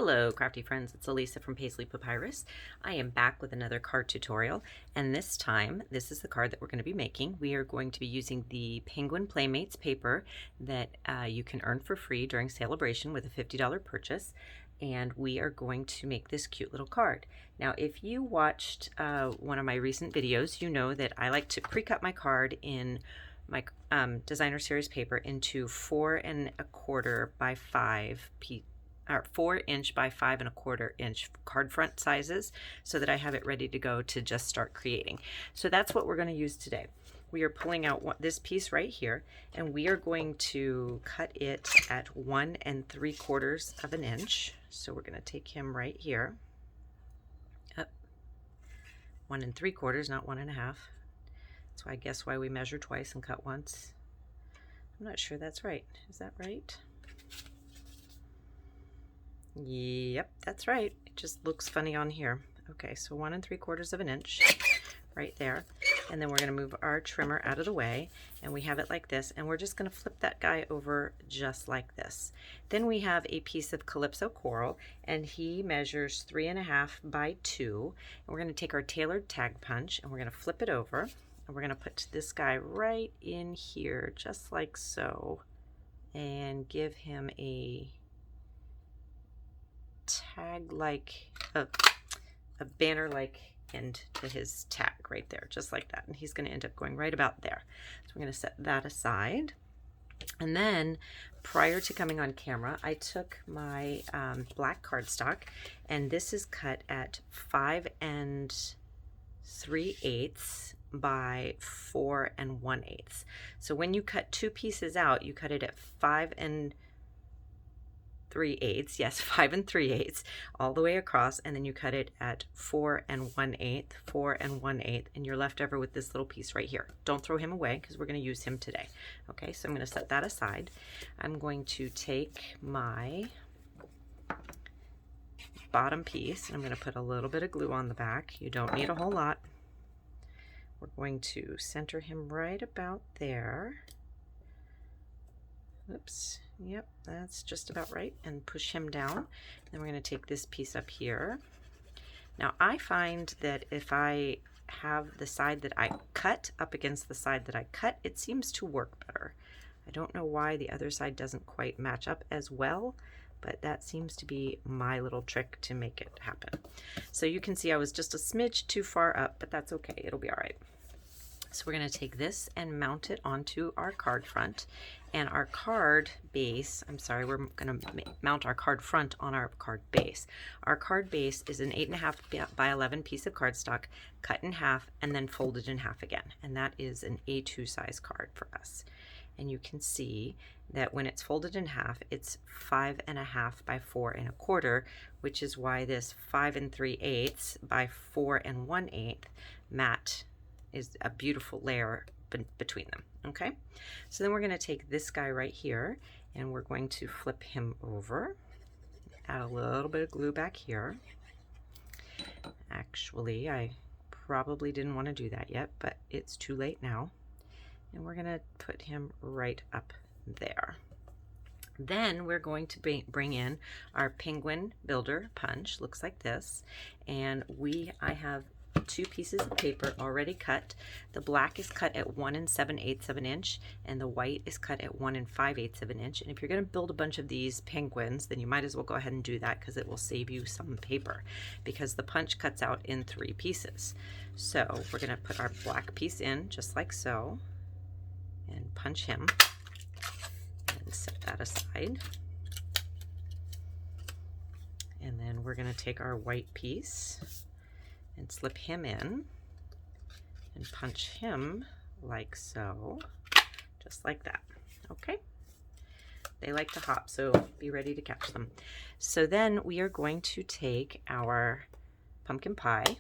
Hello crafty friends, it's Elisa from Paisley Papyrus. I am back with another card tutorial, and this time this is the card that we're going to be making. We are going to be using the Penguin Playmates paper that you can earn for free during Sale-a-bration with a $50 purchase, and we are going to make this cute little card. Now if you watched one of my recent videos, you know that I like to pre-cut my card in my designer series paper into 4 1/4 by 5 4" by 5 1/4" card front sizes, so that I have it ready to go to just start creating. So that's what we're going to use today. We are pulling out this piece right here, and we are going to cut it at 1 3/4 inch. So we're going to take him right here, up 1 3/4, not 1 1/2. So I guess why we measure twice and cut once. I'm not sure that's right. Is that right? Yep, that's right. It just looks funny on here. Okay, so 1 3/4 inch right there. And then we're going to move our trimmer out of the way, and we have it like this, and we're just going to flip that guy over just like this. Then we have a piece of Calypso coral, and he measures 3 1/2 by 2. And we're going to take our tailored tag punch, and we're going to flip it over, and we're going to put this guy right in here just like so, and give him a tag like a banner like end to his tag right there, just like that, and he's going to end up going right about there. So we're going to set that aside, and then prior to coming on camera, I took my black cardstock, and this is cut at 5 3/8 by 4 1/8. So when you cut two pieces out, you cut it at 5 3/8, yes, 5 3/8 all the way across, and then you cut it at 4 1/8, 4 1/8, and you're left over with this little piece right here. Don't throw him away because we're going to use him today. Okay, so I'm going to set that aside. I'm going to take my bottom piece, and I'm going to put a little bit of glue on the back. You don't need a whole lot. We're going to center him right about there. Oops. Yep, that's just about right, and push him down. Then we're going to take this piece up here. Now I find that if I have the side that I cut up against the side that I cut, it seems to work better. I don't know why the other side doesn't quite match up as well, but that seems to be my little trick to make it happen. So you can see I was just a smidge too far up, but that's okay, it'll be all right. So we're going to take this and mount it onto our card front, and our card base, I'm sorry, we're going to mount our card front on our card base. Our card base is an 8 1/2 by 11 piece of cardstock cut in half and then folded in half again, and that is an A2 size card for us. And you can see that when it's folded in half, it's 5 1/2 by 4 1/4, which is why this 5 3/8 by 4 1/8 mat is a beautiful layer between them. Okay, so then we're going to take this guy right here, and we're going to flip him over, add a little bit of glue back here. Actually, I probably didn't want to do that yet, but it's too late now, and we're going to put him right up there. Then we're going to bring in our Penguin Builder punch. Looks like this, and I have 2 pieces of paper already cut. The black is cut at 1 7/8 inch, and the white is cut at 1 5/8 inch. And if you're going to build a bunch of these penguins, then you might as well go ahead and do that, because it will save you some paper, because the punch cuts out in 3 pieces. So we're going to put our black piece in just like so, and punch him, and set that aside. And then we're going to take our white piece and slip him in and punch him like so, just like that. Okay, they like to hop, so be ready to catch them. So then we are going to take our pumpkin pie,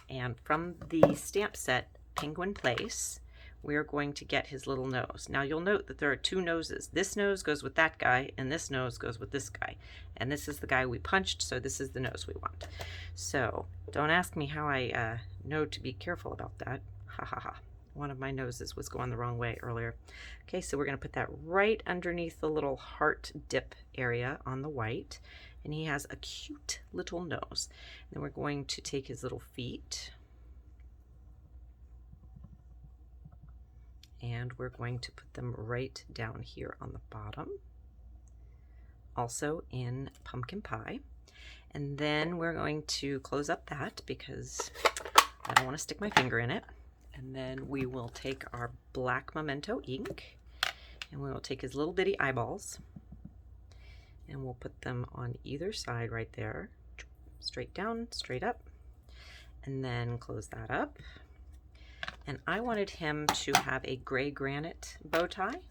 and from the stamp set Penguin Place, we're going to get his little nose. Now you'll note that there are 2 noses. This nose goes with that guy, and this nose goes with this guy. And this is the guy we punched, so this is the nose we want. So don't ask me how I know to be careful about that. Ha ha ha. One of my noses was going the wrong way earlier. Okay, so we're going to put that right underneath the little heart dip area on the white. and he has a cute little nose. Then we're going to take his little feet, and we're going to put them right down here on the bottom, also in pumpkin pie. And then we're going to close up that because I don't want to stick my finger in it. And then we will take our black Memento ink, and we will take his little bitty eyeballs, and we'll put them on either side right there, straight down, straight up, and then close that up. And I wanted him to have a gray granite bow tie,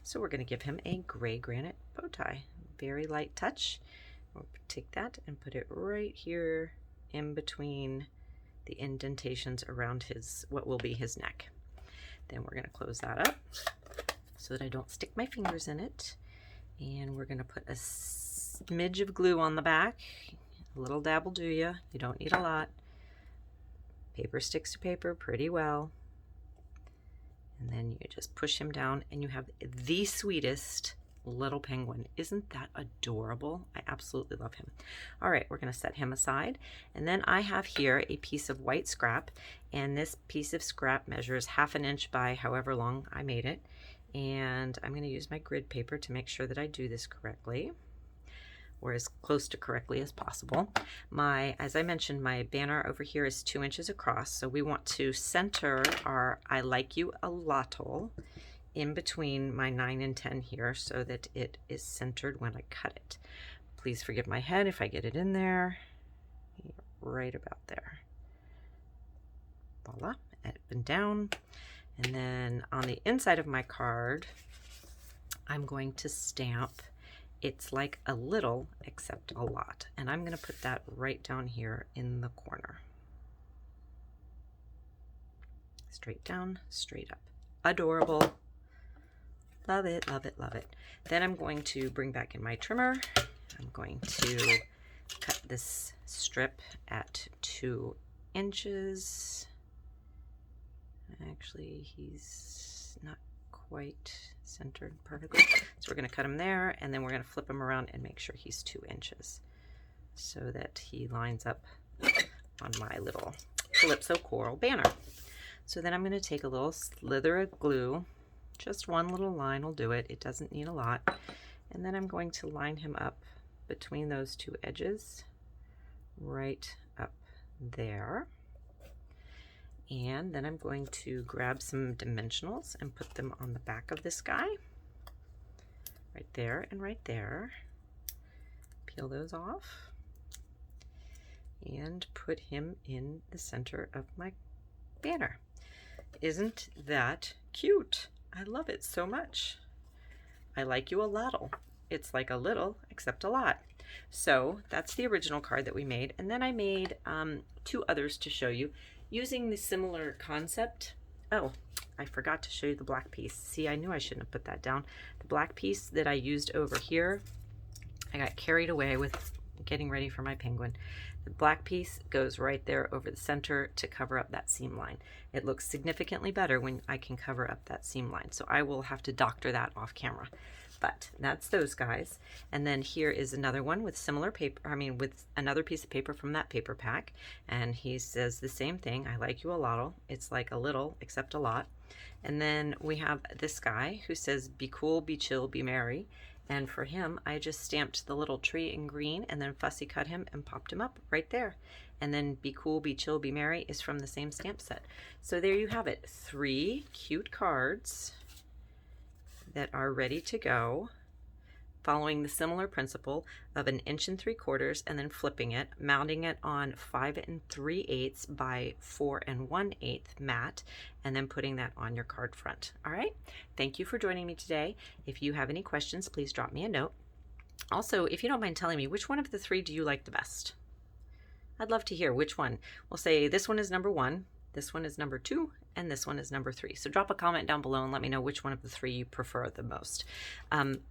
so we're going to give him a gray granite bow tie. Very light touch. We'll take that and put it right here in between the indentations around his, what will be his neck. Then we're going to close that up so that I don't stick my fingers in it. And we're going to put a smidge of glue on the back. A little dab will do ya. You don't need a lot. Paper sticks to paper pretty well. And then you just push him down and you have the sweetest little penguin. Isn't that adorable? I absolutely love him. All right, we're going to set him aside. And then I have here a piece of white scrap, and this piece of scrap measures 1/2 inch by however long I made it. And I'm going to use my grid paper to make sure that I do this correctly, or as close to correctly as possible. As I mentioned, my banner over here is 2 inches across, so we want to center our I like you a lotl in between my 9 and 10 here so that it is centered when I cut it. Please forgive my head if I get it in there. Right about there. Voila, up and down. And then on the inside of my card, I'm going to stamp "It's like a little except a lot." And I'm going to put that right down here in the corner. Straight down, straight up. Adorable. Love it, love it, love it. Then I'm going to bring back in my trimmer. I'm going to cut this strip at 2 inches. Actually, he's not quite centered perfectly. So we're going to cut him there, and then we're going to flip him around and make sure he's 2 inches so that he lines up on my little Calypso coral banner. So then I'm going to take a little slither of glue. Just one little line will do it. It doesn't need a lot. And then I'm going to line him up between those 2 edges, right up there. And then I'm going to grab some dimensionals and put them on the back of this guy. Right there and right there. Peel those off. And put him in the center of my banner. Isn't that cute? I love it so much. I like you a lotl. It's like a little except a lot. So that's the original card that we made. And then I made 2 others to show you using the similar concept. Oh, I forgot to show you the black piece. See, I knew I shouldn't have put that down. The black piece that I used over here, I got carried away with getting ready for my penguin. The black piece goes right there over the center to cover up that seam line. It looks significantly better when I can cover up that seam line. So I will have to doctor that off camera. But that's those guys. And then here is another one with similar paper, with another piece of paper from that paper pack. And he says the same thing. I like you a lotl. It's like a little except a lot. And then we have this guy who says, be cool, be chill, be merry. And for him, I just stamped the little tree in green and then fussy cut him and popped him up right there. And then be cool, be chill, be merry is from the same stamp set. So there you have it. 3 cute cards that are ready to go, following the similar principle of 1 3/4 inches and then flipping it, mounting it on 5 3/8 by 4 1/8 mat, and then putting that on your card front. All right, thank you for joining me today. If you have any questions, please drop me a note. Also, if you don't mind telling me, which one of the 3 do you like the best? I'd love to hear which one. We'll say this one is number 1, this one is number 2, and this one is number 3. So drop a comment down below and let me know which one of the 3 you prefer the most.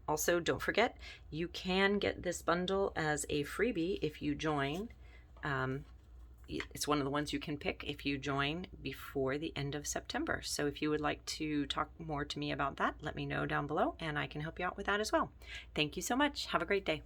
Also, don't forget, you can get this bundle as a freebie if you join. It's one of the ones you can pick if you join before the end of September. So if you would like to talk more to me about that, let me know down below and I can help you out with that as well. Thank you so much. Have a great day.